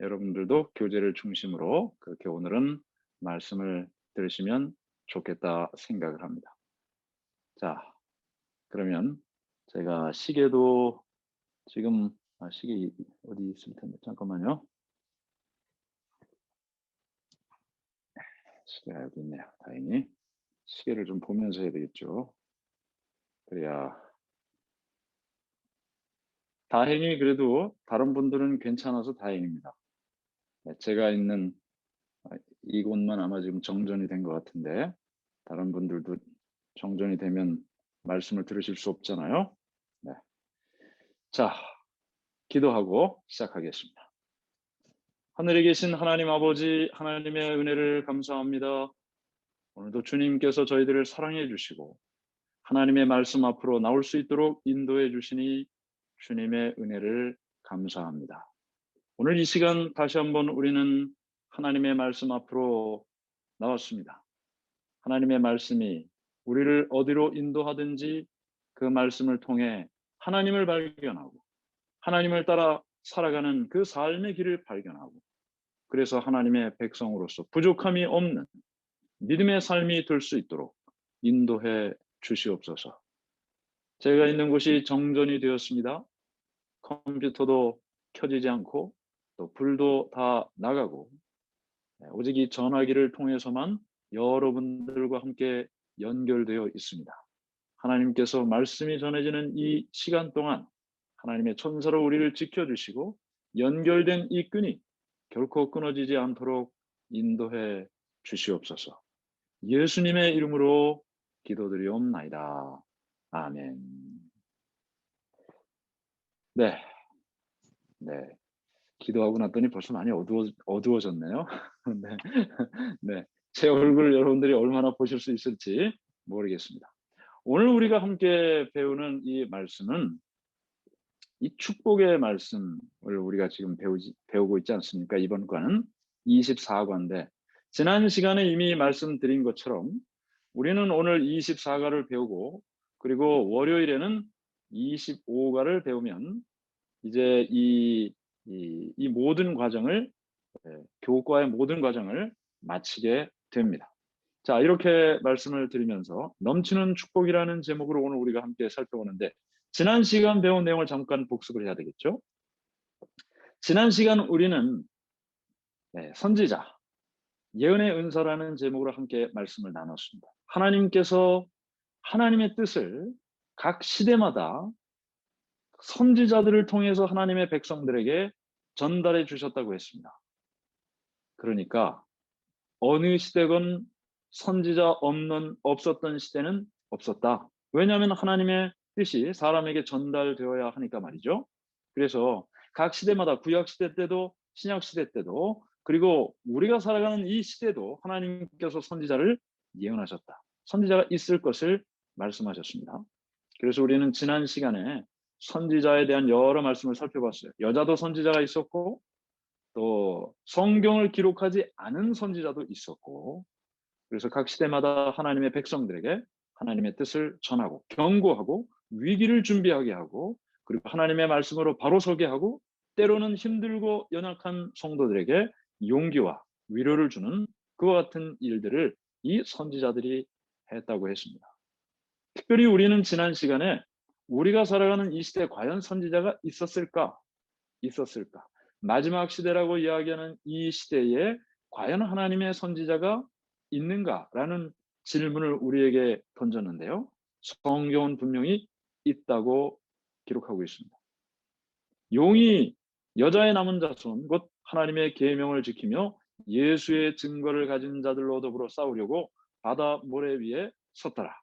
여러분들도 교재를 중심으로 그렇게 오늘은 말씀을 들으시면 좋겠다 생각을 합니다. 자, 그러면 제가 시계도 지금 시계 어디 있을 텐데 잠깐만요. 시계가 여기 있네요. 다행히 시계를 좀 보면서 해야 되겠죠. 그래야 다행히 그래도 다른 분들은 괜찮아서 다행입니다. 네, 제가 있는 이곳만 아마 지금 정전이 된 것 같은데 다른 분들도 정전이 되면 말씀을 들으실 수 없잖아요. 네. 자, 기도하고 시작하겠습니다. 하늘에 계신 하나님 아버지, 하나님의 은혜를 감사합니다. 오늘도 주님께서 저희들을 사랑해 주시고 하나님의 말씀 앞으로 나올 수 있도록 인도해 주시니 주님의 은혜를 감사합니다. 오늘 이 시간 다시 한번 우리는 하나님의 말씀 앞으로 나왔습니다. 하나님의 말씀이 우리를 어디로 인도하든지 그 말씀을 통해 하나님을 발견하고 하나님을 따라 살아가는 그 삶의 길을 발견하고 그래서 하나님의 백성으로서 부족함이 없는 믿음의 삶이 될 수 있도록 인도해 주시옵소서. 제가 있는 곳이 정전이 되었습니다. 컴퓨터도 켜지지 않고 또 불도 다 나가고 오직 이 전화기를 통해서만 여러분들과 함께 연결되어 있습니다. 하나님께서 말씀이 전해지는 이 시간 동안 하나님의 천사로 우리를 지켜주시고 연결된 이 끈이 결코 끊어지지 않도록 인도해 주시옵소서. 예수님의 이름으로 기도드리옵나이다. 아멘. 네, 네. 기도하고 났더니 벌써 많이 어두워졌네요. 네, 네. 제 얼굴을 여러분들이 얼마나 보실 수 있을지 모르겠습니다. 오늘 우리가 함께 배우는 이 말씀은 이 축복의 말씀을 우리가 지금 배우고 있지 않습니까? 이번 과는 24과인데 지난 시간에 이미 말씀드린 것처럼 우리는 오늘 24과를 배우고 그리고 월요일에는 25과를 배우면 이제 이 모든 과정을 교과의 모든 과정을 마치게 됩니다. 자, 이렇게 말씀을 드리면서 넘치는 축복이라는 제목으로 오늘 우리가 함께 살펴보는데 지난 시간 배운 내용을 잠깐 복습을 해야 되겠죠? 지난 시간 우리는 선지자, 예언의 은사라는 제목으로 함께 말씀을 나눴습니다. 하나님께서 하나님의 뜻을 각 시대마다 선지자들을 통해서 하나님의 백성들에게 전달해 주셨다고 했습니다. 그러니까 어느 시대건 선지자 없었던 시대는 없었다. 왜냐하면 하나님의 뜻이 사람에게 전달되어야 하니까 말이죠. 그래서 각 시대마다 구약 시대 때도 신약 시대 때도 그리고 우리가 살아가는 이 시대도 하나님께서 선지자를 예언하셨다. 선지자가 있을 것을 말씀하셨습니다. 그래서 우리는 지난 시간에 선지자에 대한 여러 말씀을 살펴봤어요. 여자도 선지자가 있었고 또 성경을 기록하지 않은 선지자도 있었고 그래서 각 시대마다 하나님의 백성들에게 하나님의 뜻을 전하고 경고하고 위기를 준비하게 하고 그리고 하나님의 말씀으로 바로 서게 하고 때로는 힘들고 연약한 성도들에게 용기와 위로를 주는 그와 같은 일들을 이 선지자들이 했다고 했습니다. 특별히 우리는 지난 시간에 우리가 살아가는 이 시대에 과연 선지자가 있었을까? 마지막 시대라고 이야기하는 이 시대에 과연 하나님의 선지자가 있는가라는 질문을 우리에게 던졌는데요. 성경은 분명히 있다고 기록하고 있습니다. 용이 여자의 남은 자손 곧 하나님의 계명을 지키며 예수의 증거를 가진 자들로 더불어 싸우려고 바다 모래 위에 섰더라.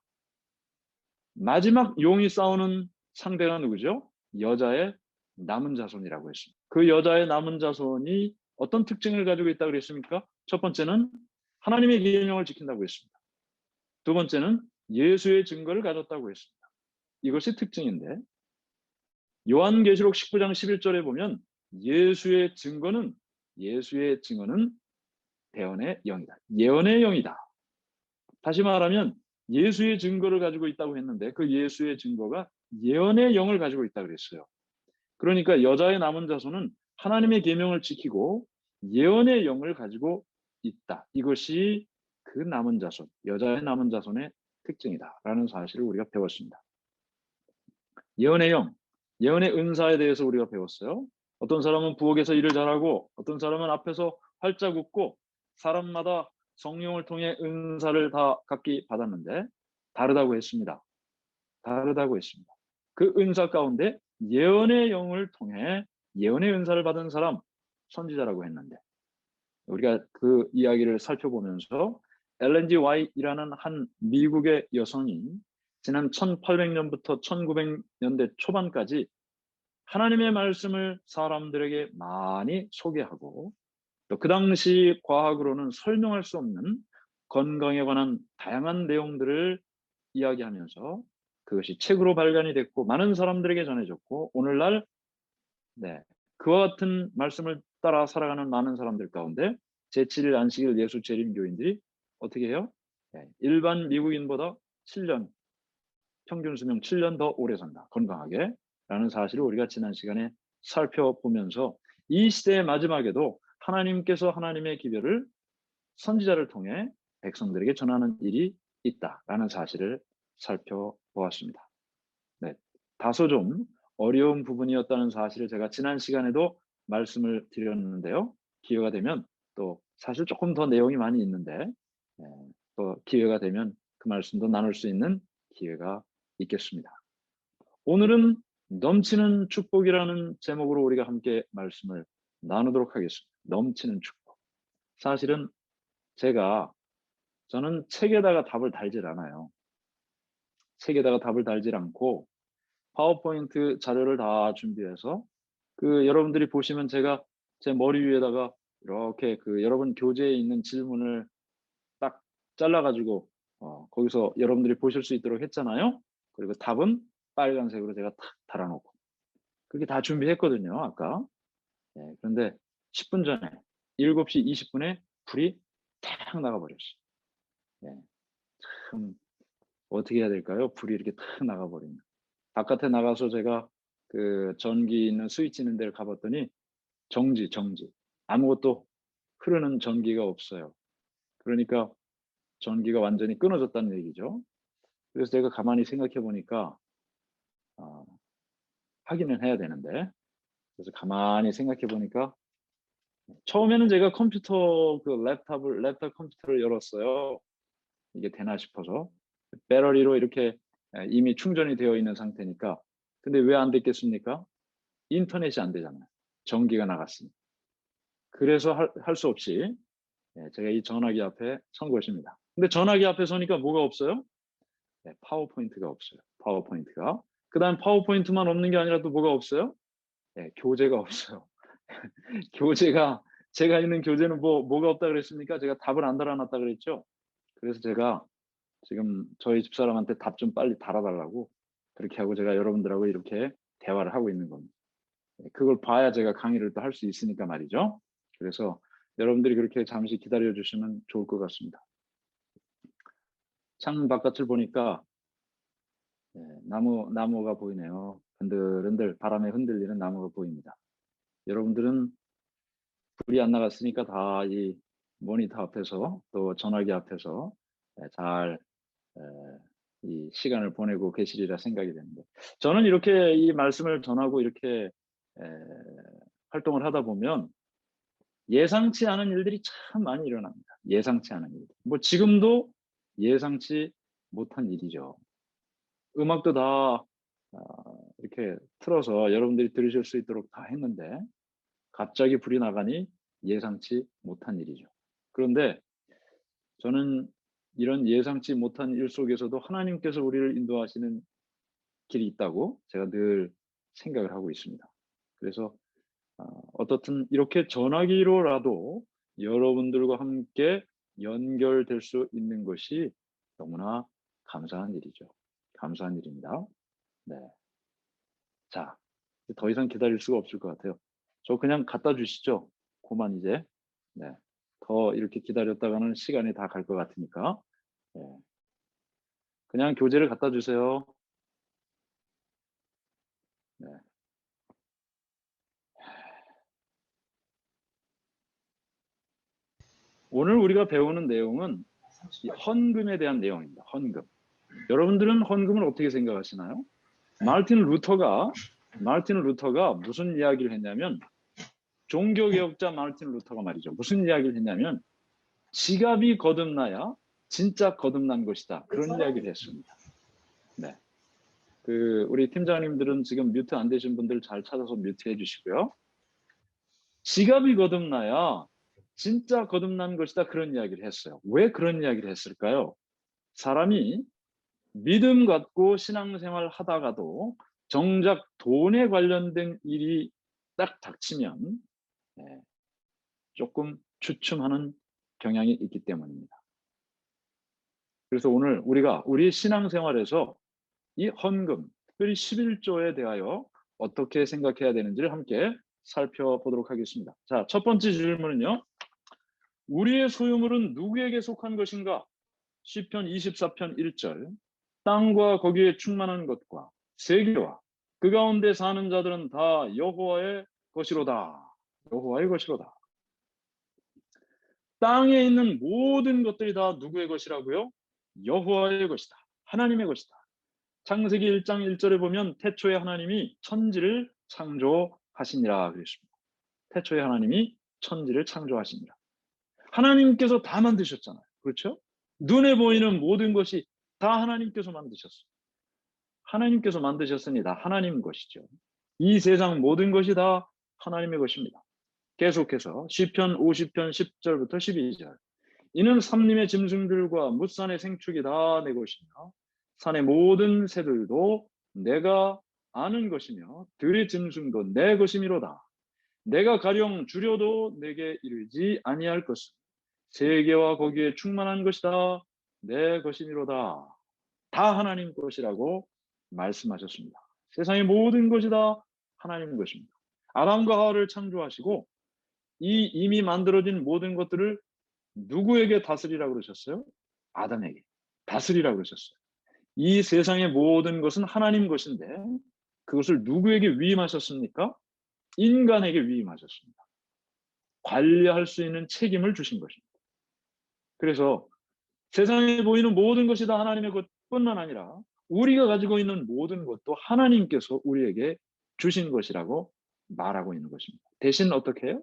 마지막 용이 싸우는 상대가 누구죠? 여자의 남은 자손이라고 했습니다. 그 여자의 남은 자손이 어떤 특징을 가지고 있다고 그랬습니까? 첫 번째는 하나님의 계명을 지킨다고 했습니다. 두 번째는 예수의 증거를 가졌다고 했습니다. 이것이 특징인데 요한계시록 19장 11절에 보면 예수의 증거는 대언의 영이다. 예언의 영이다. 다시 말하면 예수의 증거를 가지고 있다고 했는데 그 예수의 증거가 예언의 영을 가지고 있다고 그랬어요. 그러니까 여자의 남은 자손은 하나님의 계명을 지키고 예언의 영을 가지고 있다. 이것이 그 남은 자손, 여자의 남은 자손의 특징이다라는 사실을 우리가 배웠습니다. 예언의 영, 예언의 은사에 대해서 우리가 배웠어요. 어떤 사람은 부엌에서 일을 잘하고 어떤 사람은 앞에서 활짝 웃고 사람마다 성령을 통해 은사를 다 각기 받았는데 다르다고 했습니다. 다르다고 했습니다. 그 은사 가운데 예언의 영을 통해 예언의 은사를 받은 사람 선지자라고 했는데 우리가 그 이야기를 살펴보면서 엘렌 지 화이트라는 한 미국의 여성이 지난 1800년부터 1900년대 초반까지 하나님의 말씀을 사람들에게 많이 소개하고 또 그 당시 과학으로는 설명할 수 없는 건강에 관한 다양한 내용들을 이야기하면서 그것이 책으로 발간이 됐고 많은 사람들에게 전해졌고 오늘날 그와 같은 말씀을 따라 살아가는 많은 사람들 가운데 제7일 안식일 예수 재림교인들이 어떻게 해요? 일반 미국인보다 7년 평균 수명 7년 더 오래 산다. 건강하게 라는 사실을 우리가 지난 시간에 살펴보면서 이 시대의 마지막에도 하나님께서 하나님의 기별을 선지자를 통해 백성들에게 전하는 일이 있다라는 사실을 살펴보았습니다. 네, 다소 좀 어려운 부분이었다는 사실을 제가 지난 시간에도 말씀을 드렸는데요. 기회가 되면 또 사실 조금 더 내용이 많이 있는데 또 기회가 되면 그 말씀도 나눌 수 있는 기회가 있겠습니다. 오늘은 넘치는 축복이라는 제목으로 우리가 함께 말씀을 나누도록 하겠습니다. 넘치는 축복. 사실은 저는 책에다가 답을 달질 않아요. 책에다가 답을 달질 않고 파워포인트 자료를 다 준비해서 여러분들이 보시면 제가 제 머리 위에다가 이렇게 여러분 교재에 있는 질문을 딱 잘라가지고 거기서 여러분들이 보실 수 있도록 했잖아요. 그리고 답은 빨간색으로 제가 탁 달아놓고 그렇게 다 준비했거든요. 아까. 그런데 10분 전에 7시 20분에 불이 탁 나가버렸어요. 참 어떻게 해야 될까요? 불이 이렇게 탁 나가버리면. 바깥에 나가서 제가 전기 있는 스위치 있는 데를 가봤더니 정지. 아무것도 흐르는 전기가 없어요. 그러니까 전기가 완전히 끊어졌다는 얘기죠. 그래서 제가 가만히 생각해 보니까 확인을 해야 되는데 그래서 가만히 생각해 보니까 처음에는 제가 컴퓨터 랩탑 컴퓨터를 열었어요. 이게 되나 싶어서 배터리로 이렇게 이미 충전이 되어 있는 상태니까 근데 왜 안 됐겠습니까? 인터넷이 안 되잖아요. 전기가 나갔으니. 그래서 할 수 없이 제가 이 전화기 앞에 선 것입니다. 근데 전화기 앞에 서니까 뭐가 없어요? 파워포인트가 없어요. 파워포인트가. 그 다음 파워포인트만 없는 게 아니라 또 뭐가 없어요? 교재가 없어요. 교재가 제가 있는 교재는 뭐가 없다 그랬습니까? 제가 답을 안 달아놨다 그랬죠. 그래서 제가 지금 저희 집사람한테 답 좀 빨리 달아달라고 그렇게 하고 제가 여러분들하고 이렇게 대화를 하고 있는 겁니다. 그걸 봐야 제가 강의를 또 할 수 있으니까 말이죠. 그래서 여러분들이 그렇게 잠시 기다려 주시면 좋을 것 같습니다. 창문 바깥을 보니까 나무가 보이네요. 흔들흔들 바람에 흔들리는 나무가 보입니다. 여러분들은 불이 안 나갔으니까 다 이 모니터 앞에서 또 전화기 앞에서 잘 이 시간을 보내고 계시리라 생각이 되는데 저는 이렇게 이 말씀을 전하고 이렇게 활동을 하다 보면 예상치 않은 일들이 참 많이 일어납니다. 예상치 않은 일들. 뭐 지금도 예상치 못한 일이죠. 음악도 다 이렇게 틀어서 여러분들이 들으실 수 있도록 다 했는데 갑자기 불이 나가니 예상치 못한 일이죠. 그런데 저는 이런 예상치 못한 일 속에서도 하나님께서 우리를 인도하시는 길이 있다고 제가 늘 생각을 하고 있습니다. 그래서 어떻든 이렇게 전화기로라도 여러분들과 함께 연결될 수 있는 것이 너무나 감사한 일이죠. 감사한 일입니다. 네. 자, 더 이상 기다릴 수가 없을 것 같아요. 저 그냥 갖다 주시죠. 그만 이제. 네. 더 이렇게 기다렸다가는 시간이 다 갈 것 같으니까. 네. 그냥 교재를 갖다 주세요. 네. 오늘 우리가 배우는 내용은 이 헌금에 대한 내용입니다. 헌금. 여러분들은 헌금을 어떻게 생각하시나요? 마르틴 루터가 무슨 이야기를 했냐면, 종교개혁자 마르틴 루터가 말이죠. 무슨 이야기를 했냐면, 지갑이 거듭나야 진짜 거듭난 것이다. 그런 이야기를 했습니다. 네. 우리 팀장님들은 지금 뮤트 안 되신 분들 잘 찾아서 뮤트해 주시고요. 지갑이 거듭나야 진짜 거듭난 것이다. 그런 이야기를 했어요. 왜 그런 이야기를 했을까요? 사람이 믿음 갖고 신앙생활 하다가도 정작 돈에 관련된 일이 딱 닥치면 조금 주춤하는 경향이 있기 때문입니다. 그래서 오늘 우리가 우리 신앙생활에서 이 헌금, 특별히 11조에 대하여 어떻게 생각해야 되는지를 함께 살펴보도록 하겠습니다. 자, 첫 번째 질문은요. 우리의 소유물은 누구에게 속한 것인가? 시편 24편 1절. 땅과 거기에 충만한 것과 세계와 그 가운데 사는 자들은 다 여호와의 것이로다. 여호와의 것이로다. 땅에 있는 모든 것들이 다 누구의 것이라고요? 여호와의 것이다. 하나님의 것이다. 창세기 1장 1절에 보면 태초에 하나님이 천지를 창조하시니라 그랬습니다. 태초에 하나님이 천지를 창조하시니라. 하나님께서 다 만드셨잖아요. 그렇죠? 눈에 보이는 모든 것이 다 하나님께서 만드셨어요. 하나님께서 만드셨으니 다 하나님 것이죠. 이 세상 모든 것이 다 하나님의 것입니다. 계속해서 시편 50편 10절부터 12절. 이는 삼림의 짐승들과 뭇산의 생축이 다 내 것이며 산의 모든 새들도 내가 아는 것이며 들의 짐승도 내 것이미로다. 내가 가령 줄여도 내게 이르지 아니할 것은 세계와 거기에 충만한 것이다. 내 것이미로다. 다 하나님 것이라고 말씀하셨습니다. 세상의 모든 것이 다 하나님 것입니다. 아담과 하와를 창조하시고 이 이미 만들어진 모든 것들을 누구에게 다스리라고 그러셨어요? 아담에게 다스리라고 그러셨어요. 이 세상의 모든 것은 하나님 것인데 그것을 누구에게 위임하셨습니까? 인간에게 위임하셨습니다. 관리할 수 있는 책임을 주신 것입니다. 그래서 세상에 보이는 모든 것이 다 하나님의 것뿐만 아니라 우리가 가지고 있는 모든 것도 하나님께서 우리에게 주신 것이라고 말하고 있는 것입니다. 대신 어떻게 해요?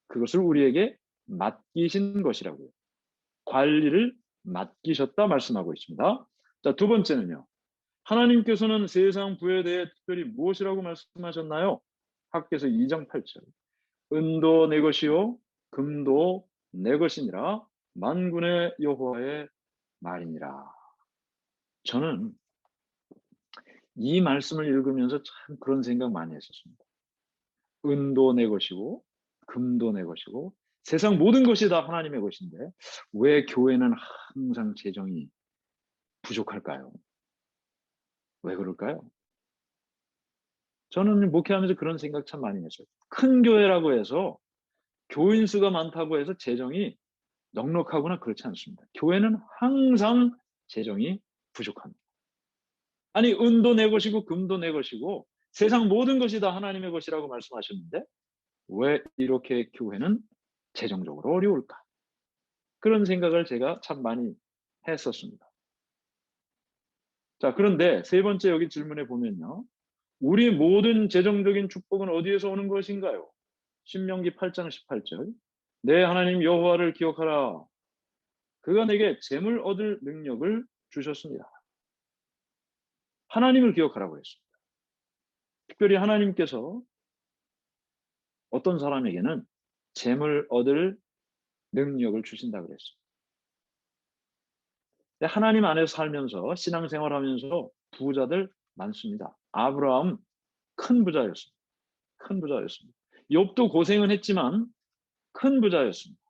그것을 우리에게 맡기신 것이라고요. 관리를 맡기셨다 말씀하고 있습니다. 자, 두 번째는요. 하나님께서는 세상 부에 대해 특별히 무엇이라고 말씀하셨나요? 학개서 2장 8절. 은도 내 것이요 금도 내 것이니라 만군의 여호와의 말이니라. 저는 이 말씀을 읽으면서 참 그런 생각 많이 했었습니다. 은도 내 것이고 금도 내 것이고 세상 모든 것이 다 하나님의 것인데 왜 교회는 항상 재정이 부족할까요? 왜 그럴까요? 저는 목회하면서 그런 생각 참 많이 했어요. 큰 교회라고 해서 교인 수가 많다고 해서 재정이 넉넉하거나 그렇지 않습니다. 교회는 항상 재정이 부족합니다. 아니 은도 내 것이고 금도 내 것이고 세상 모든 것이 다 하나님의 것이라고 말씀하셨는데 왜 이렇게 교회는 재정적으로 어려울까? 그런 생각을 제가 참 많이 했었습니다. 자, 그런데 세 번째 여기 질문에 보면요. 우리 모든 재정적인 축복은 어디에서 오는 것인가요? 신명기 8장 18절. 내 하나님 여호와를 기억하라. 그가 내게 재물 얻을 능력을 주셨습니다. 하나님을 기억하라고 했습니다. 특별히 하나님께서 어떤 사람에게는 재물 얻을 능력을 주신다고 그랬습니다. 하나님 안에서 살면서 신앙생활하면서 부자들 많습니다. 아브라함 큰 부자였습니다. 큰 부자였습니다. 욥도 고생은 했지만 큰 부자였습니다.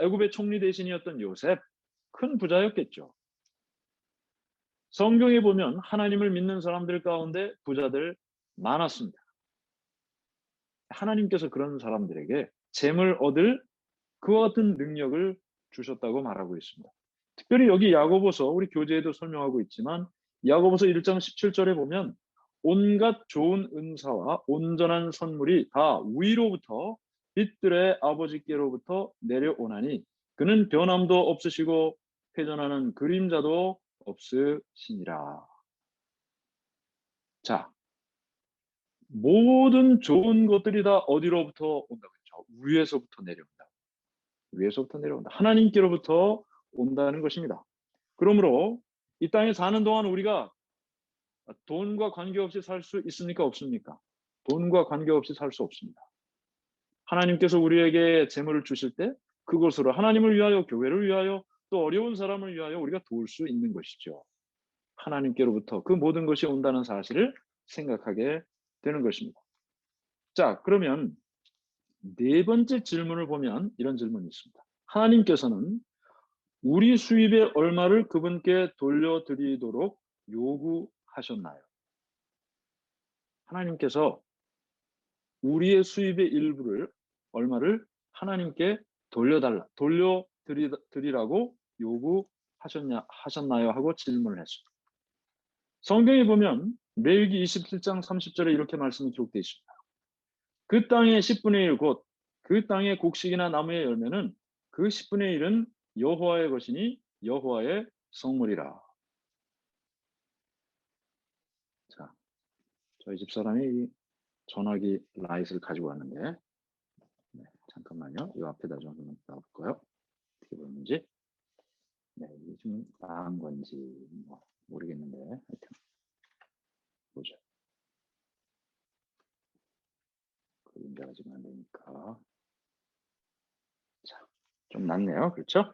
애굽의 총리 대신이었던 요셉 큰 부자였겠죠. 성경에 보면 하나님을 믿는 사람들 가운데 부자들 많았습니다. 하나님께서 그런 사람들에게 재물 얻을 그와 같은 능력을 주셨다고 말하고 있습니다. 특별히 여기 야고보서 우리 교재에도 설명하고 있지만 야고보서 1장 17절에 보면 온갖 좋은 은사와 온전한 선물이 다 위로부터 빛들의 아버지께로부터 내려오나니 그는 변함도 없으시고 회전하는 그림자도 없으시니라. 자, 모든 좋은 것들이 다 어디로부터 온다고 했죠? 위에서부터 내려온다. 위에서부터 내려온다. 하나님께로부터 온다는 것입니다. 그러므로 이 땅에 사는 동안 우리가 돈과 관계없이 살 수 있습니까? 없습니까? 돈과 관계없이 살 수 없습니다. 하나님께서 우리에게 재물을 주실 때 그것으로 하나님을 위하여, 교회를 위하여, 또 어려운 사람을 위하여 우리가 도울 수 있는 것이죠. 하나님께로부터 그 모든 것이 온다는 사실을 생각하게 되는 것입니다. 자, 그러면 네 번째 질문을 보면 이런 질문이 있습니다. 하나님께서는 우리 수입의 얼마를 그분께 돌려드리도록 요구하셨나요? 하나님께서 우리의 수입의 일부를, 얼마를 하나님께 돌려드리라고 하셨나요? 하고 질문을 했습니다. 성경에 보면 레위기 27장 30절에 이렇게 말씀이 기록되어 있습니다. 그 땅의 10분의 1 곧 그 땅의 곡식이나 나무의 열매는 그 10분의 1은 여호와의 것이니 여호와의 성물이라. 자, 저희 집사람이 전화기 라이트를 가지고 왔는데, 네, 잠깐만요. 이 앞에다 좀 놔볼까요? 어떻게 보는지. 네, 이게 좀 나은 건지 뭐 모르겠는데, 하여튼 보죠. 그림자가 지금 안 되니까. 자, 좀 낫네요. 그렇죠?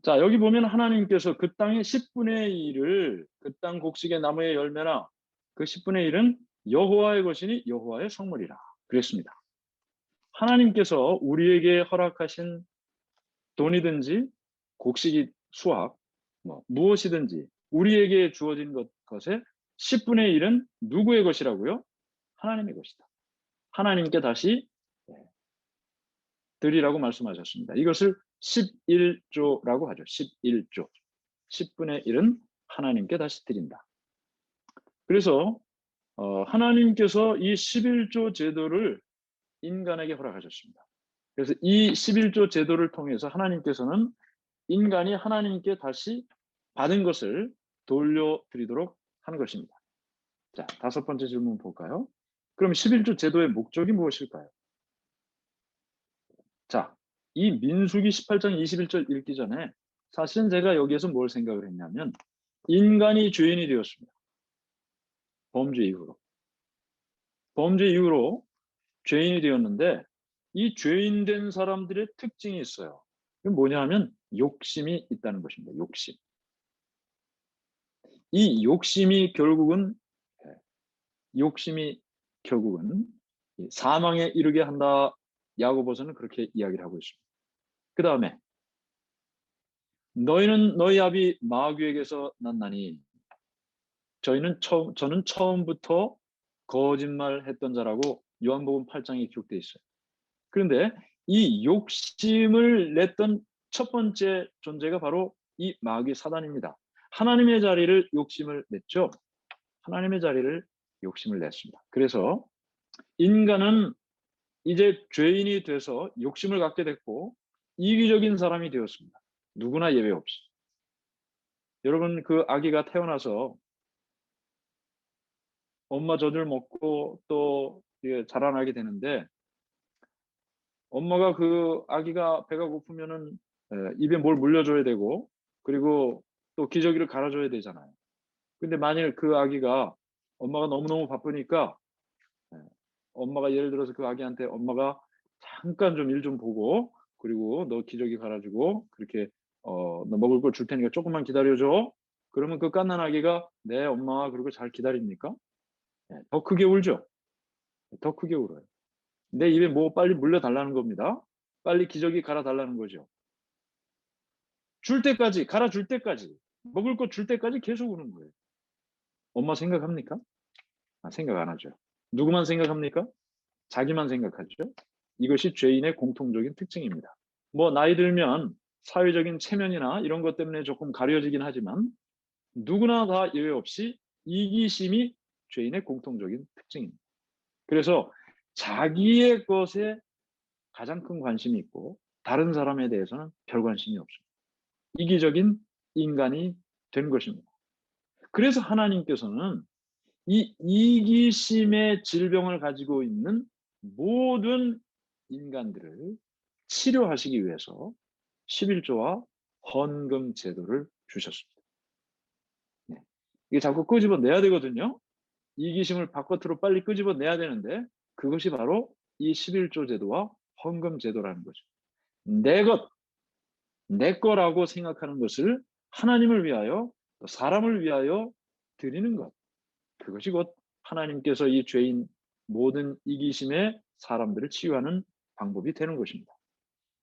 자, 여기 보면 하나님께서 그 땅의 10분의 1을, 그 땅 곡식의 나무의 열매나 그 10분의 1은 여호와의 것이니 여호와의 성물이라 그랬습니다. 하나님께서 우리에게 허락하신 돈이든지 곡식이 수확, 무엇이든지 우리에게 주어진 것의 10분의 1은 누구의 것이라고요? 하나님의 것이다. 하나님께 다시 드리라고 말씀하셨습니다. 이것을 11조라고 하죠. 11조. 10분의 1은 하나님께 다시 드린다. 그래서 하나님께서 이 11조 제도를 인간에게 허락하셨습니다. 그래서 이 11조 제도를 통해서 하나님께서는 인간이 하나님께 다시 받은 것을 돌려드리도록 하는 것입니다. 자, 다섯 번째 질문 볼까요? 그럼 11조 제도의 목적이 무엇일까요? 자, 이 민수기 18장 21절 읽기 전에 사실은 제가 여기에서 뭘 생각을 했냐면 인간이 죄인이 되었습니다. 범죄 이후로. 범죄 이후로 죄인이 되었는데 이 죄인 된 사람들의 특징이 있어요. 그게 뭐냐 하면 욕심이 있다는 것입니다. 욕심. 이 욕심이 결국은 사망에 이르게 한다. 야고보서는 그렇게 이야기를 하고 있습니다. 그 다음에 너희는 너희 아비 마귀에게서 났나니 저는 처음부터 거짓말했던 자라고 요한복음 8장에 기록되어 있어요. 그런데 이 욕심을 냈던 첫 번째 존재가 바로 이 마귀 사단입니다. 하나님의 자리를 욕심을 냈죠. 하나님의 자리를 욕심을 냈습니다. 그래서 인간은 이제 죄인이 돼서 욕심을 갖게 됐고 이기적인 사람이 되었습니다. 누구나 예외 없이. 여러분, 그 아기가 태어나서 엄마 젖을 먹고 또 자라나게 되는데 엄마가 그 아기가 배가 고프면은 입에 뭘 물려줘야 되고 그리고 또 기저귀를 갈아줘야 되잖아요. 근데 만일 그 아기가 엄마가 너무너무 바쁘니까 엄마가 예를 들어서 그 아기한테 엄마가 잠깐 좀 일 좀 보고 그리고 너 기저귀 갈아주고 그렇게 너 먹을 걸 줄 테니까 조금만 기다려줘. 그러면 그 갓난 아기가 네 엄마 그리고 잘 기다립니까? 더 크게 울죠. 더 크게 울어요. 내 입에 뭐 빨리 물려달라는 겁니다. 빨리 기저귀 갈아달라는 거죠. 줄 때까지, 갈아줄 때까지, 먹을 거 줄 때까지 계속 우는 거예요. 엄마 생각합니까? 생각 안 하죠. 누구만 생각합니까? 자기만 생각하죠. 이것이 죄인의 공통적인 특징입니다. 뭐 나이 들면 사회적인 체면이나 이런 것 때문에 조금 가려지긴 하지만 누구나 다 예외 없이 이기심이 죄인의 공통적인 특징입니다. 그래서 자기의 것에 가장 큰 관심이 있고 다른 사람에 대해서는 별 관심이 없습니다. 이기적인 인간이 된 것입니다. 그래서 하나님께서는 이 이기심의 질병을 가지고 있는 모든 인간들을 치료하시기 위해서 11조와 헌금 제도를 주셨습니다. 네. 이게 자꾸 끄집어내야 되거든요. 이기심을 바깥으로 빨리 끄집어내야 되는데 그것이 바로 이 11조 제도와 헌금 제도라는 거죠. 내 것, 내 거라고 생각하는 것을 하나님을 위하여, 사람을 위하여 드리는 것. 그것이 곧 하나님께서 이 죄인 모든 이기심의 사람들을 치유하는 방법이 되는 것입니다.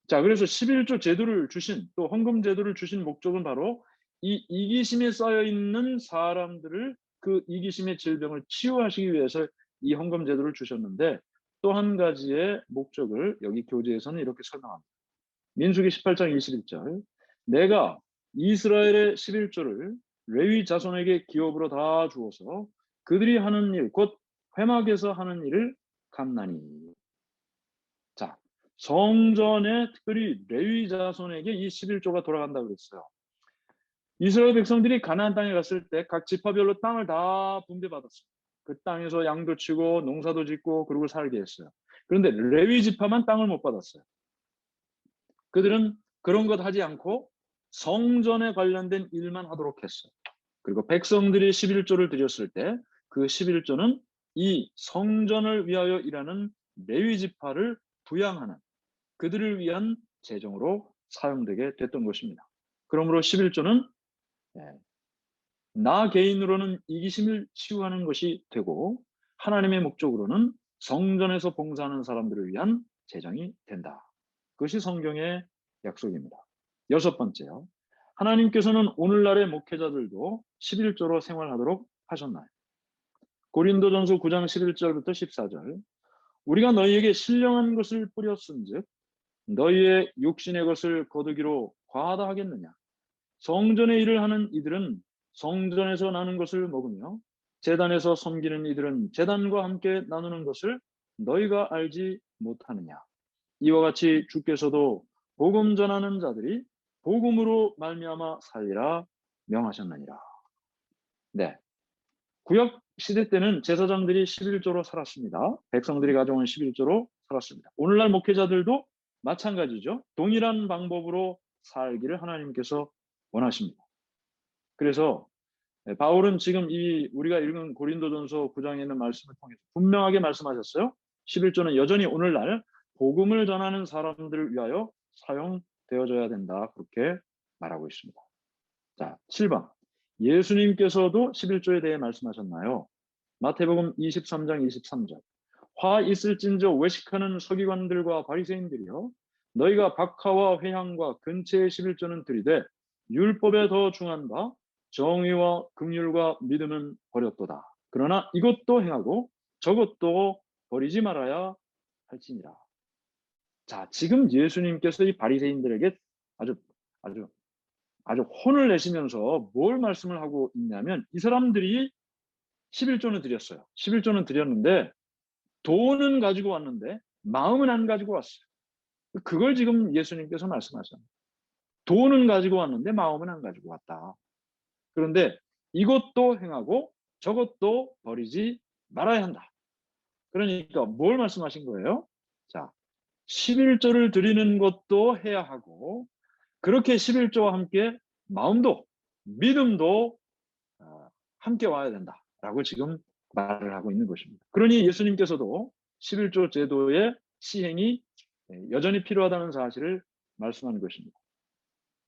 자, 그래서 11조 제도를 주신, 또 헌금 제도를 주신 목적은 바로 이 이기심에 쌓여 있는 사람들을 그 이기심의 질병을 치유하시기 위해서 이 헌금 제도를 주셨는데, 또 한 가지의 목적을 여기 교재에서는 이렇게 설명합니다. 민수기 18장 21절, 내가 이스라엘의 11조를 레위 자손에게 기업으로 다 주어서 그들이 하는 일, 곧 회막에서 하는 일을 갚나니. 자, 성전에 특별히 레위 자손에게 이 11조가 돌아간다고 그랬어요. 이스라엘 백성들이 가나안 땅에 갔을 때 각 지파별로 땅을 다 분배받았어요. 그 땅에서 양도 치고 농사도 짓고 그러고 살게 했어요. 그런데 레위 지파만 땅을 못 받았어요. 그들은 그런 것 하지 않고 성전에 관련된 일만 하도록 했어요. 그리고 백성들이 11조를 드렸을 때 그 11조는 이 성전을 위하여 일하는 레위 지파를 부양하는 그들을 위한 재정으로 사용되게 됐던 것입니다. 그러므로 11조는 나 개인으로는 이기심을 치유하는 것이 되고 하나님의 목적으로는 성전에서 봉사하는 사람들을 위한 재정이 된다. 그것이 성경의 약속입니다. 여섯 번째요. 하나님께서는 오늘날의 목회자들도 11조로 생활하도록 하셨나요? 고린도전서 9장 11절부터 14절, 우리가 너희에게 신령한 것을 뿌렸은즉 너희의 육신의 것을 거두기로 과하다 하겠느냐? 성전의 일을 하는 이들은 성전에서 나는 것을 먹으며 제단에서 섬기는 이들은 제단과 함께 나누는 것을 너희가 알지 못하느냐? 이와 같이 주께서도 복음 전하는 자들이 복음으로 말미암아 살리라 명하셨느니라. 네, 구약 시대 때는 제사장들이 11조로 살았습니다. 백성들이 가져온 11조로 살았습니다. 오늘날 목회자들도 마찬가지죠. 동일한 방법으로 살기를 하나님께서 원하십니다. 그래서 바울은 지금 이 우리가 읽은 고린도전서 9장에 있는 말씀을 통해서 분명하게 말씀하셨어요. 11조는 여전히 오늘날 복음을 전하는 사람들을 위하여 사용되어져야 된다. 그렇게 말하고 있습니다. 자, 7번. 예수님께서도 11조에 대해 말씀하셨나요? 마태복음 23장 23절. 화 있을진저 외식하는 서기관들과 바리새인들이여, 너희가 박하와 회향과 근체의 11조는 들이되 율법에 더 중한다. 정의와 긍휼과 믿음은 버렸도다. 그러나 이것도 행하고 저것도 버리지 말아야 할지니라. 자, 지금 예수님께서 이 바리새인들에게 아주 혼을 내시면서 뭘 말씀을 하고 있냐면, 이 사람들이 11조는 드렸어요. 11조는 드렸는데 돈은 가지고 왔는데 마음은 안 가지고 왔어요. 그걸 지금 예수님께서 말씀하셨어요. 돈은 가지고 왔는데 마음은 안 가지고 왔다. 그런데 이것도 행하고 저것도 버리지 말아야 한다. 그러니까 뭘 말씀하신 거예요? 자, 11조를 드리는 것도 해야 하고, 그렇게 11조와 함께 마음도 믿음도 함께 와야 된다라고 지금 말을 하고 있는 것입니다. 그러니 예수님께서도 11조 제도의 시행이 여전히 필요하다는 사실을 말씀하는 것입니다.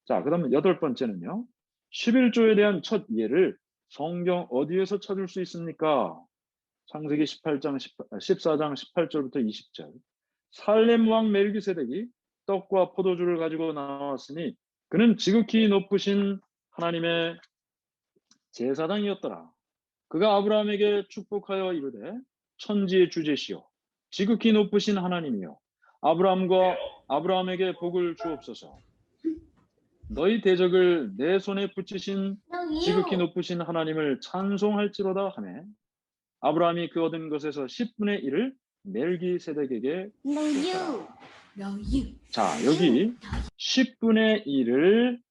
자, 그 다음에 여덟 번째는요. 11조에 대한 첫 예를 성경 어디에서 찾을 수 있습니까? 창세기 14장 18절부터 20절. 살렘 왕 멜기세덱이 떡과 포도주를 가지고 나왔으니 그는 지극히 높으신 하나님의 제사장이었더라. 그가 아브라함에게 축복하여 이르되 천지의 주제시요 지극히 높으신 하나님이요 아브라함과 아브라함에게 복을 주옵소서. 너희 대적을 내 손에 붙이신 지극히 높으신 하나님을 찬송할지로다 하매, 아브라함이 그 얻은 것에서 10분의 1을 멜기세덱에게 No you. 줬더라. No you. 자, 여기 10분의 1을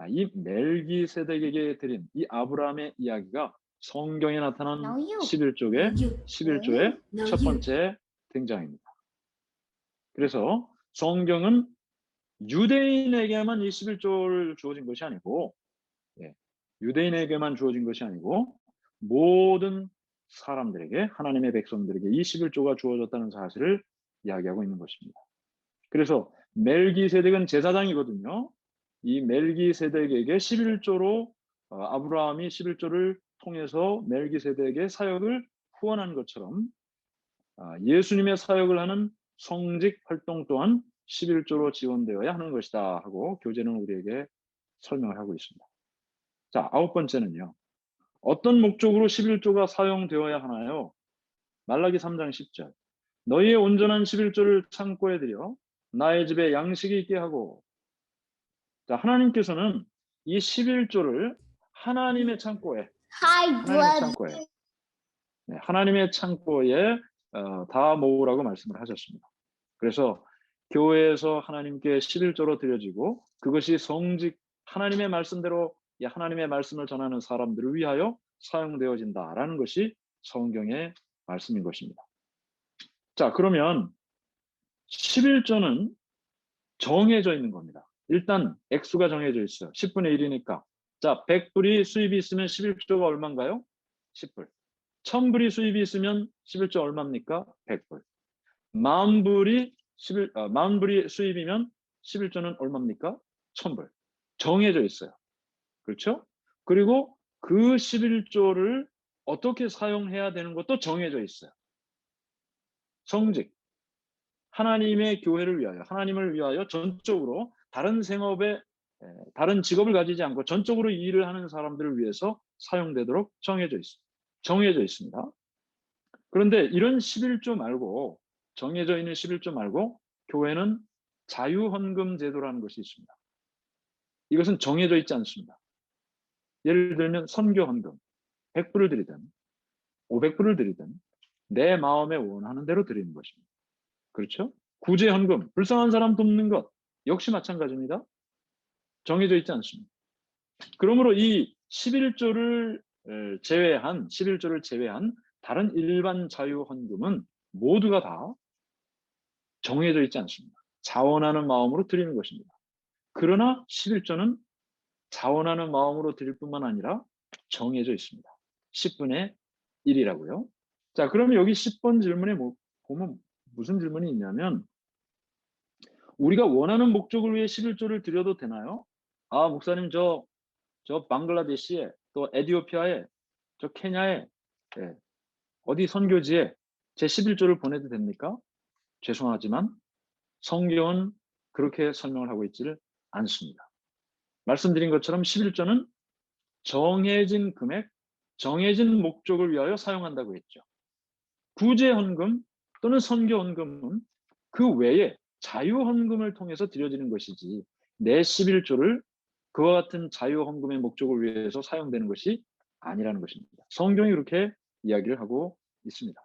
이 멜기세덱에게 드린 이 아브라함의 이야기가 성경에 나타난 No you. 11조의 No 첫 you. 번째 등장입니다. 그래서 성경은 유대인에게만 이 11조를 주어진 것이 아니고, 유대인에게만 주어진 것이 아니고 모든 사람들에게, 하나님의 백성들에게 이 11조가 주어졌다는 사실을 이야기하고 있는 것입니다. 그래서 멜기세덱은 제사장이거든요. 이 멜기세덱에게 11조로 아브라함이 11조를 통해서 멜기세덱의 사역을 후원한 것처럼 예수님의 사역을 하는 성직 활동 또한 11조로 지원되어야 하는 것이다 하고 교재는 우리에게 설명을 하고 있습니다. 자, 9번째는요. 어떤 목적으로 11조가 사용되어야 하나요? 말라기 3장 10절. 너희의 온전한 11조를 창고에 들여 나의 집에 양식이 있게 하고. 자, 하나님께서는 이 11조를 하나님의 창고에 하나님의 창고에 다 모으라고 말씀을 하셨습니다. 그래서 교회에서 하나님께 11조로 드려지고 그것이 성직 하나님의 말씀대로 하나님의 말씀을 전하는 사람들을 위하여 사용되어진다라는 것이 성경의 말씀인 것입니다. 자, 그러면 11조는 정해져 있는 겁니다. 일단 액수가 정해져 있어요. 10분의 1이니까. 자, 100불이 수입이 있으면 11조가 얼마인가요? 10불. 1000불이 수입이 있으면 11조 얼마입니까? 100불. 10,000불이 수입이면 11조는 얼마입니까? 1000불. 정해져 있어요. 그렇죠? 그리고 그 11조를 어떻게 사용해야 되는 것도 정해져 있어요. 성직. 하나님의 교회를 위하여, 하나님을 위하여 전적으로 다른 생업에, 다른 직업을 가지지 않고 전적으로 일을 하는 사람들을 위해서 사용되도록 정해져 있습니다. 그런데 이런 11조 말고, 정해져 있는 11조 말고 교회는 자유헌금 제도라는 것이 있습니다. 이것은 정해져 있지 않습니다. 예를 들면 선교헌금 100불을 드리든 500불을 드리든 내 마음에 원하는 대로 드리는 것입니다. 그렇죠? 구제헌금, 불쌍한 사람 돕는 것 역시 마찬가지입니다. 정해져 있지 않습니다. 그러므로 이 11조를 제외한 다른 일반 자유헌금은 모두가 다 정해져 있지 않습니다. 자원하는 마음으로 드리는 것입니다. 그러나 11조는 자원하는 마음으로 드릴 뿐만 아니라 정해져 있습니다. 10분의 1이라고요. 자, 그러면 여기 10번 질문에 보면 무슨 질문이 있냐면 우리가 원하는 목적을 위해 11조를 드려도 되나요? 아, 목사님 저 방글라데시에 또 에티오피아에 저 케냐에 어디 선교지에 제 11조를 보내도 됩니까? 죄송하지만 성경은 그렇게 설명을 하고 있지를 않습니다. 말씀드린 것처럼 11조는 정해진 금액, 정해진 목적을 위하여 사용한다고 했죠. 구제헌금 또는 선교헌금은 그 외에 자유헌금을 통해서 드려지는 것이지 내 11조를 그와 같은 자유헌금의 목적을 위해서 사용되는 것이 아니라는 것입니다. 성경이 그렇게 이야기를 하고 있습니다.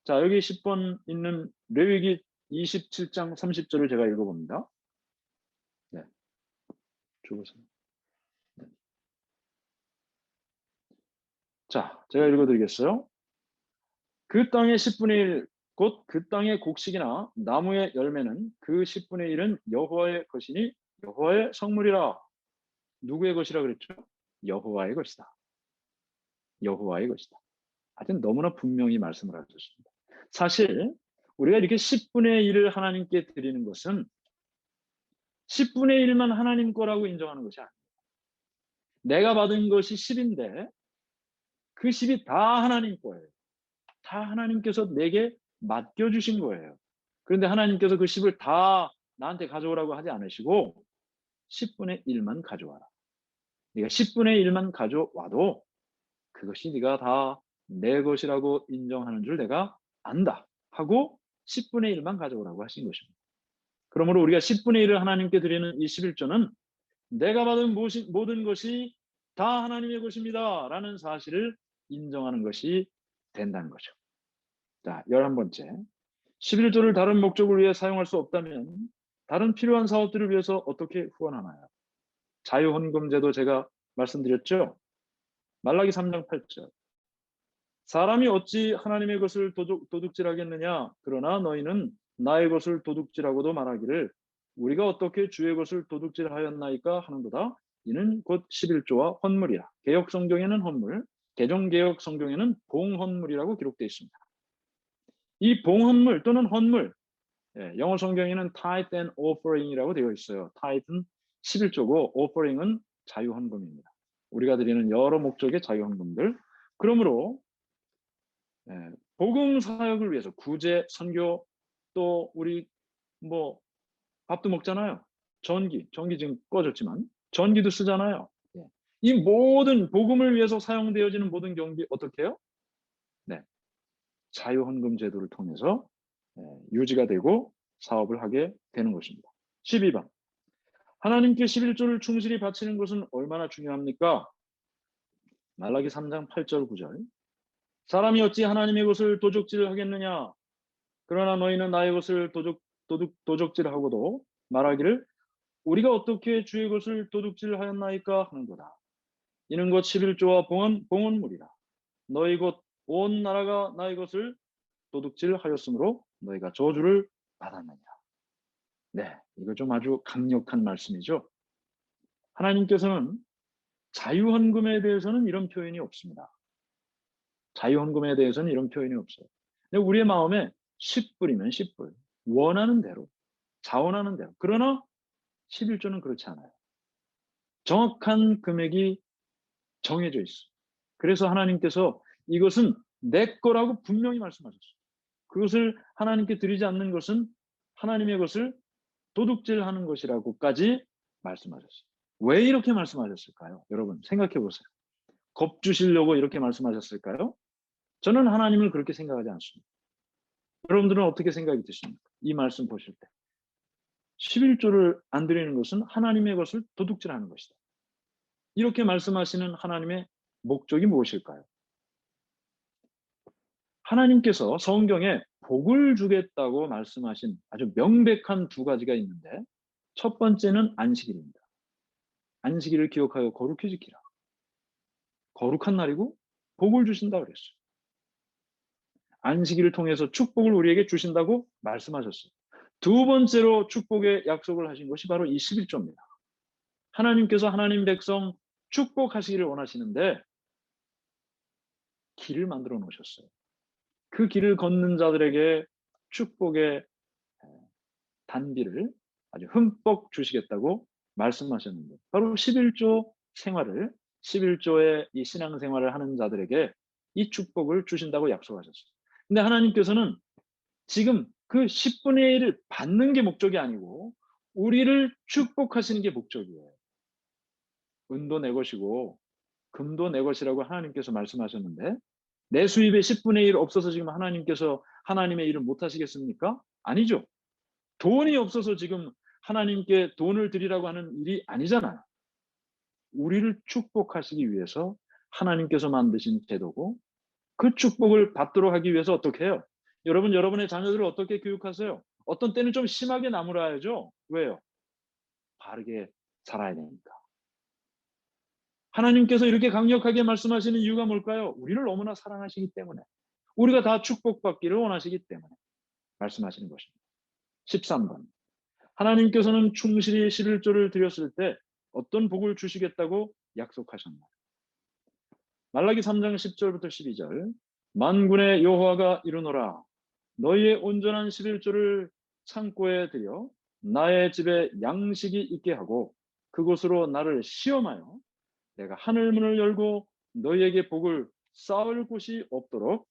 자, 여기 10번 있는 레위기 27장 30절을 제가 읽어봅니다. 네, 죽으세요. 네. 자, 제가 읽어드리겠어요. 그 땅의 10분의 1, 곧 그 땅의 곡식이나 나무의 열매는 그 10분의 1은 여호와의 것이니 여호와의 성물이라. 누구의 것이라 그랬죠? 여호와의 것이다. 여호와의 것이다. 아주 너무나 분명히 말씀을 하셨습니다. 사실 우리가 이렇게 10분의 1을 하나님께 드리는 것은 10분의 1만 하나님 거라고 인정하는 것이 아닙니다. 내가 받은 것이 10인데 그 10이 다 하나님 거예요. 다 하나님께서 내게 맡겨주신 거예요. 그런데 하나님께서 그 10을 다 나한테 가져오라고 하지 않으시고 10분의 1만 가져와라. 네가 10분의 1만 가져와도 그것이 네가 다 내 것이라고 인정하는 줄 내가 안다 하고 10분의 1만 가져오라고 하신 것입니다. 그러므로 우리가 10분의 1을 하나님께 드리는 이 11조는 내가 받은 모든 것이 다 하나님의 것입니다 라는 사실을 인정하는 것이 된다는 거죠. 자, 11번째. 11조를 다른 목적을 위해 사용할 수 없다면 다른 필요한 사업들을 위해서 어떻게 후원하나요? 자유헌금제도 제가 말씀드렸죠. 말라기 3장 8절. 사람이 어찌 하나님의 것을 도둑질하겠느냐? 그러나 너희는 나의 것을 도둑질하고도 말하기를 우리가 어떻게 주의 것을 도둑질하였나이까 하는도다. 이는 곧 11조와 헌물이라. 개역 성경에는 헌물, 개정개역 성경에는 봉헌물이라고 기록되어 있습니다. 이 봉헌물 또는 헌물, 영어 성경에는 tithe and offering이라고 되어 있어요. tithe는 11조고 offering은 자유헌금입니다. 우리가 드리는 여러 목적의 자유헌금들. 그러므로 복음 사역을 위해서 구제, 선교, 또 우리 뭐 밥도 먹잖아요. 전기 지금 꺼졌지만 전기도 쓰잖아요. 이 모든 복음을 위해서 사용되어지는 모든 경비 어떻게 해요? 네, 자유헌금 제도를 통해서 유지가 되고 사업을 하게 되는 것입니다. 12번. 하나님께 11조를 충실히 바치는 것은 얼마나 중요합니까? 말라기 3장 8절 9절. 사람이 어찌 하나님의 것을 도적질하겠느냐? 그러나 너희는 나의 것을 도적질하고도 말하기를 우리가 어떻게 주의 것을 도둑질하였나이까 하는도다. 이는 곧 11조와 봉헌물이라. 너희 곧 온 나라가 나의 것을 도둑질하였으므로 너희가 저주를 받았느냐. 네, 이거 좀 아주 강력한 말씀이죠. 하나님께서는 자유헌금에 대해서는 이런 표현이 없습니다. 자유헌금에 대해서는 이런 표현이 없어요. 근데 우리의 마음에 10불이면 10불, 원하는 대로, 자원하는 대로. 그러나 11조는 그렇지 않아요. 정확한 금액이 정해져 있어요. 그래서 하나님께서 이것은 내 거라고 분명히 말씀하셨어요. 그것을 하나님께 드리지 않는 것은 하나님의 것을 도둑질하는 것이라고까지 말씀하셨어요. 왜 이렇게 말씀하셨을까요? 여러분 생각해 보세요. 겁 주시려고 이렇게 말씀하셨을까요? 저는 하나님을 그렇게 생각하지 않습니다. 여러분들은 어떻게 생각이 드십니까? 이 말씀 보실 때. 11조를 안 드리는 것은 하나님의 것을 도둑질하는 것이다. 이렇게 말씀하시는 하나님의 목적이 무엇일까요? 하나님께서 성경에 복을 주겠다고 말씀하신 아주 명백한 두 가지가 있는데 첫 번째는 안식일입니다. 안식일을 기억하여 거룩히 지키라. 거룩한 날이고 복을 주신다 그랬어요. 안식일을 통해서 축복을 우리에게 주신다고 말씀하셨어요. 두 번째로 축복의 약속을 하신 것이 바로 이 11조입니다. 하나님께서 하나님 백성 축복하시기를 원하시는데 길을 만들어 놓으셨어요. 그 길을 걷는 자들에게 축복의 단비를 아주 흠뻑 주시겠다고 말씀하셨는데 바로 11조 생활을 11조의 이 신앙생활을 하는 자들에게 이 축복을 주신다고 약속하셨어요. 근데 하나님께서는 지금 그 10분의 1을 받는 게 목적이 아니고 우리를 축복하시는 게 목적이에요. 은도 내 것이고 금도 내 것이라고 하나님께서 말씀하셨는데 내 수입의 10분의 1 없어서 지금 하나님께서 하나님의 일을 못 하시겠습니까? 아니죠. 돈이 없어서 지금 하나님께 돈을 드리라고 하는 일이 아니잖아요. 우리를 축복하시기 위해서 하나님께서 만드신 제도고 그 축복을 받도록 하기 위해서 어떻게 해요? 여러분, 여러분의 자녀들을 어떻게 교육하세요? 어떤 때는 좀 심하게 나무라야죠. 왜요? 바르게 살아야 되니까. 하나님께서 이렇게 강력하게 말씀하시는 이유가 뭘까요? 우리를 너무나 사랑하시기 때문에. 우리가 다 축복받기를 원하시기 때문에 말씀하시는 것입니다. 13번. 하나님께서는 충실히 11조를 드렸을 때 어떤 복을 주시겠다고 약속하셨나요? 말라기 3장 10절부터 12절. 만군의 여호와가 이르노라. 너희의 온전한 11조를 창고에 들여 나의 집에 양식이 있게 하고 그곳으로 나를 시험하여 내가 하늘 문을 열고 너희에게 복을 쌓을 곳이 없도록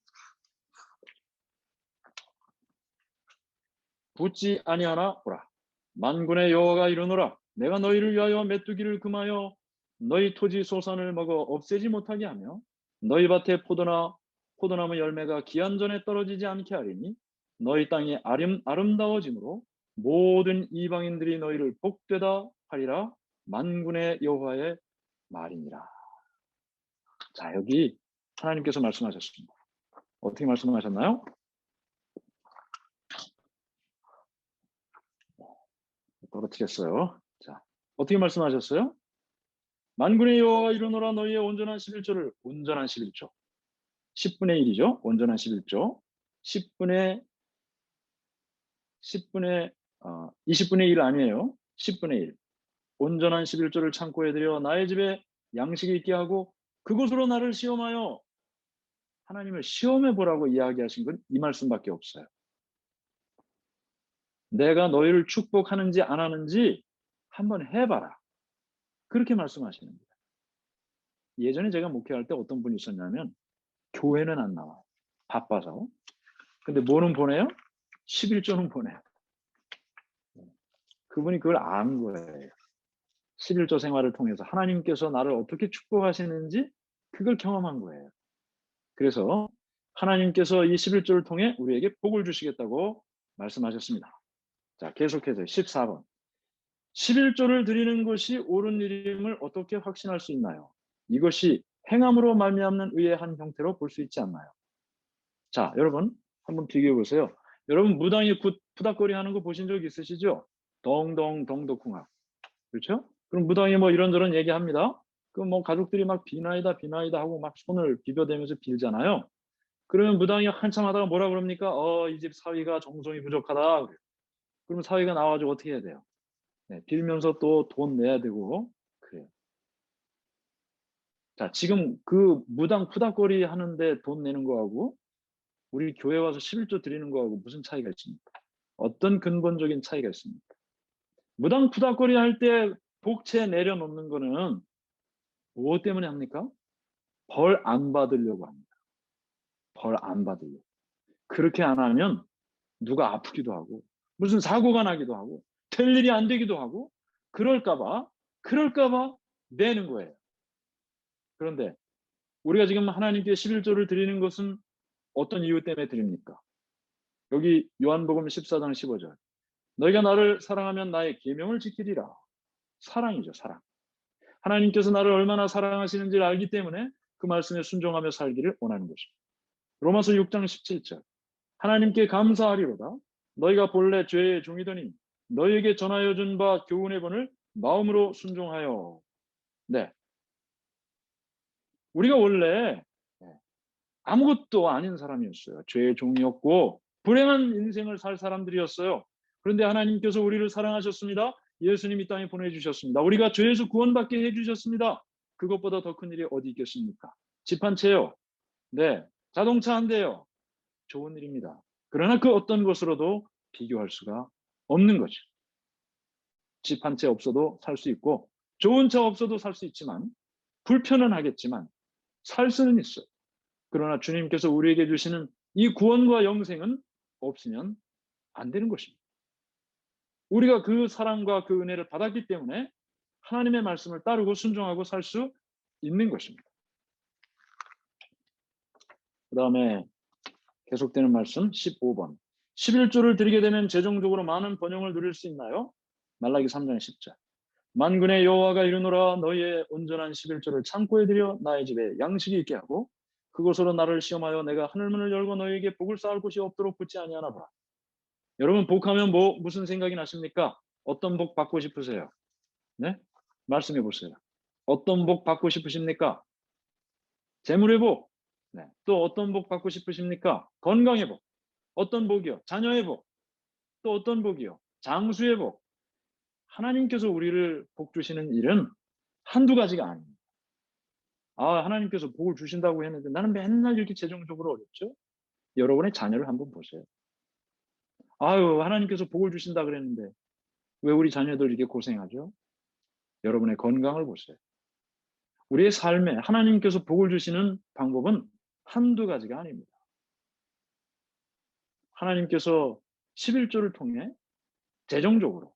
붙지 아니하나 보라. 만군의 여호와가 이르노라. 내가 너희를 위하여 메뚜기를 금하여 너희 토지 소산을 먹어 없애지 못하게 하며 너희 밭에 포도나무 열매가 기한 전에 떨어지지 않게 하리니 너희 땅이 아름다워짐으로 모든 이방인들이 너희를 복되다 하리라. 만군의 여호와의 말이니라. 자, 여기 하나님께서 말씀하셨습니다. 어떻게 말씀하셨나요? 떨어뜨렸어요. 자, 어떻게 말씀하셨어요? 만군의 여호와가 이르노라 너희의 온전한 11조를 온전한 11조 10분의 1이죠. 온전한 11조 10분의 20분의 1 아니에요. 10분의 1 온전한 11조를 창고에 들여 나의 집에 양식이 있게 하고 그곳으로 나를 시험하여 하나님을 시험해 보라고 이야기하신 건 이 말씀밖에 없어요. 내가 너희를 축복하는지 안 하는지 한번 해봐라. 그렇게 말씀하시는 거예요. 예전에 제가 목회할 때 어떤 분이 있었냐면 교회는 안 나와요. 바빠서. 근데 뭐는 보내요? 11조는 보내요. 그분이 그걸 안 거예요. 11조 생활을 통해서 하나님께서 나를 어떻게 축복하시는지 그걸 경험한 거예요. 그래서 하나님께서 이 11조를 통해 우리에게 복을 주시겠다고 말씀하셨습니다. 자, 계속해서 14번. 11조를 드리는 것이 옳은 일임을 어떻게 확신할 수 있나요? 이것이 행함으로 말미암는 의의 한 형태로 볼 수 있지 않나요? 자, 여러분 한번 비교해 보세요. 여러분 무당이 푸닥거리 하는 거 보신 적 있으시죠? 덩덩 덩덕궁합. 그렇죠? 그럼 무당이 뭐 이런저런 얘기합니다. 그럼 뭐 가족들이 막 비나이다 비나이다 하고 막 손을 비벼대면서 빌잖아요. 그러면 무당이 한참 하다가 뭐라 그럽니까? 이 집 사위가 정성이 부족하다. 그러면 사위가 나와가지고 어떻게 해야 돼요? 네, 빌면서 또 돈 내야 되고 그래요. 자, 지금 그 무당 푸닥거리 하는데 돈 내는 거하고 우리 교회 와서 11조 드리는 거하고 무슨 차이가 있습니까? 어떤 근본적인 차이가 있습니까? 무당 푸닥거리 할 때 복채 내려놓는 거는 무엇 때문에 합니까? 벌 안 받으려고 합니다. 벌 안 받으려고. 그렇게 안 하면 누가 아프기도 하고 무슨 사고가 나기도 하고 될 일이 안 되기도 하고 그럴까봐 내는 거예요. 그런데 우리가 지금 하나님께 11조를 드리는 것은 어떤 이유 때문에 드립니까? 여기 요한복음 14장 15절. 너희가 나를 사랑하면 나의 계명을 지키리라. 사랑이죠, 사랑. 하나님께서 나를 얼마나 사랑하시는지를 알기 때문에 그 말씀에 순종하며 살기를 원하는 것입니다. 로마서 6장 17절. 하나님께 감사하리로다. 너희가 본래 죄의 종이더니 너희에게 전하여 준 바 교훈의 본을 마음으로 순종하여. 네. 우리가 원래 아무것도 아닌 사람이었어요. 죄의 종이었고 불행한 인생을 살 사람들이었어요. 그런데 하나님께서 우리를 사랑하셨습니다. 예수님 이 땅에 보내주셨습니다. 우리가 죄에서 구원받게 해주셨습니다. 그것보다 더 큰 일이 어디 있겠습니까? 집 한 채요. 네. 자동차 한 대요. 좋은 일입니다. 그러나 그 어떤 것으로도 비교할 수가 없는 거죠. 집 한 채 없어도 살 수 있고 좋은 차 없어도 살 수 있지만 불편은 하겠지만 살 수는 있어요. 그러나 주님께서 우리에게 주시는 이 구원과 영생은 없으면 안 되는 것입니다. 우리가 그 사랑과 그 은혜를 받았기 때문에 하나님의 말씀을 따르고 순종하고 살 수 있는 것입니다. 그 다음에 계속되는 말씀 15번. 11조를 드리게 되면 재정적으로 많은 번영을 누릴 수 있나요? 말라기 3장 10절. 만군의 여호와가 이르노라 너희의 온전한 11조를 창고에 들여 나의 집에 양식이 있게 하고 그곳으로 나를 시험하여 내가 하늘문을 열고 너희에게 복을 쌓을 곳이 없도록 붙지 아니하나 봐. 여러분 복하면 무슨 생각이 나십니까? 어떤 복 받고 싶으세요? 네? 말씀해 보세요. 어떤 복 받고 싶으십니까? 재물의 복. 네. 또 어떤 복 받고 싶으십니까? 건강의 복. 어떤 복이요? 자녀의 복. 또 어떤 복이요? 장수의 복. 하나님께서 우리를 복 주시는 일은 한두 가지가 아닙니다. 하나님께서 복을 주신다고 했는데 나는 맨날 이렇게 재정적으로 어렵죠? 여러분의 자녀를 한번 보세요. 하나님께서 복을 주신다 그랬는데 왜 우리 자녀들 이렇게 고생하죠? 여러분의 건강을 보세요. 우리의 삶에 하나님께서 복을 주시는 방법은 한두 가지가 아닙니다. 하나님께서 11조를 통해 재정적으로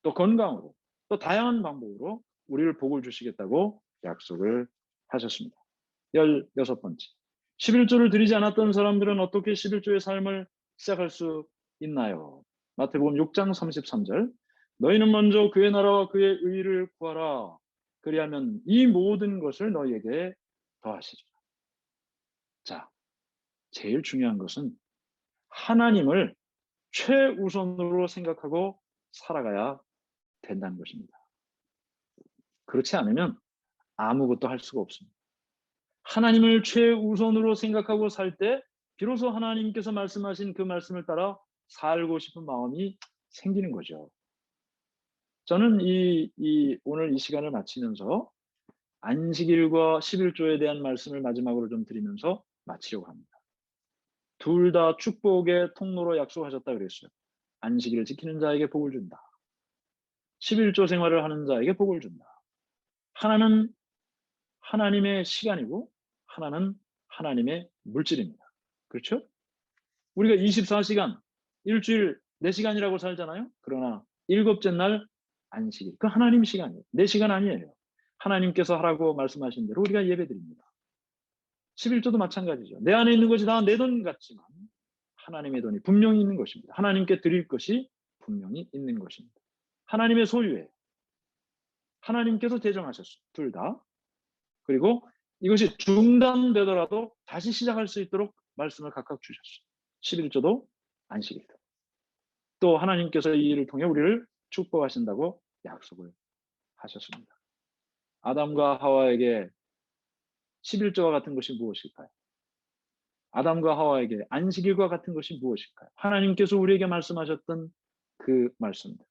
또 건강으로 또 다양한 방법으로 우리를 복을 주시겠다고 약속을 하셨습니다. 16번째. 11조를 드리지 않았던 사람들은 어떻게 11조의 삶을 시작할 수 있나요? 마태복음 6장 33절. 너희는 먼저 그의 나라와 그의 의를 구하라. 그리하면 이 모든 것을 너희에게 더하시리라. 자, 제일 중요한 것은 하나님을 최우선으로 생각하고 살아가야 된다는 것입니다. 그렇지 않으면 아무것도 할 수가 없습니다. 하나님을 최우선으로 생각하고 살 때 비로소 하나님께서 말씀하신 그 말씀을 따라 살고 싶은 마음이 생기는 거죠. 저는 오늘 이 시간을 마치면서 안식일과 11조에 대한 말씀을 마지막으로 좀 드리면서 마치려고 합니다. 둘 다 축복의 통로로 약속하셨다 그랬어요. 안식일을 지키는 자에게 복을 준다. 11조 생활을 하는 자에게 복을 준다. 하나는 하나님의 시간이고 하나는 하나님의 물질입니다. 그렇죠? 우리가 24시간, 일주일 4시간이라고 살잖아요. 그러나 일곱째 날 안식일, 그 하나님 시간이에요. 내 시간 아니에요. 하나님께서 하라고 말씀하신 대로 우리가 예배드립니다. 11조도 마찬가지죠. 내 안에 있는 것이 다 내 돈 같지만 하나님의 돈이 분명히 있는 것입니다. 하나님께 드릴 것이 분명히 있는 것입니다. 하나님의 소유예요. 하나님께서 제정하셨어요. 둘 다. 그리고 이것이 중단되더라도 다시 시작할 수 있도록 말씀을 각각 주셨어요. 11조도 안식일도. 또 하나님께서 이 일을 통해 우리를 축복하신다고 약속을 하셨습니다. 아담과 하와에게 11조와 같은 것이 무엇일까요? 아담과 하와에게 안식일과 같은 것이 무엇일까요? 하나님께서 우리에게 말씀하셨던 그 말씀들.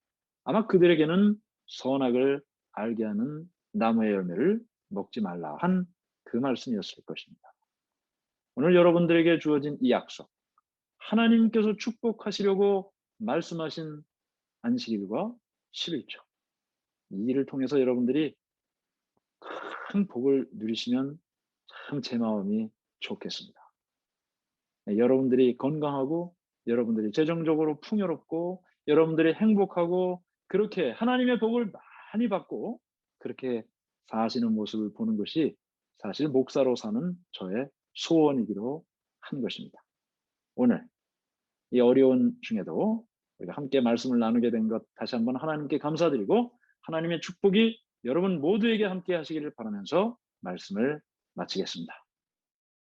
아마 그들에게는 선악을 알게 하는 나무의 열매를 먹지 말라 한 그 말씀이었을 것입니다. 오늘 여러분들에게 주어진 이 약속, 하나님께서 축복하시려고 말씀하신 안식일과 11조, 이 일을 통해서 여러분들이 큰 복을 누리시면 참 제 마음이 좋겠습니다. 여러분들이 건강하고 여러분들이 재정적으로 풍요롭고 여러분들이 행복하고 그렇게 하나님의 복을 많이 받고 그렇게 사시는 모습을 보는 것이 사실 목사로 사는 저의 소원이기도 한 것입니다. 오늘 이 어려운 중에도 우리가 함께 말씀을 나누게 된 것 다시 한번 하나님께 감사드리고 하나님의 축복이 여러분 모두에게 함께 하시기를 바라면서 말씀을 마치겠습니다.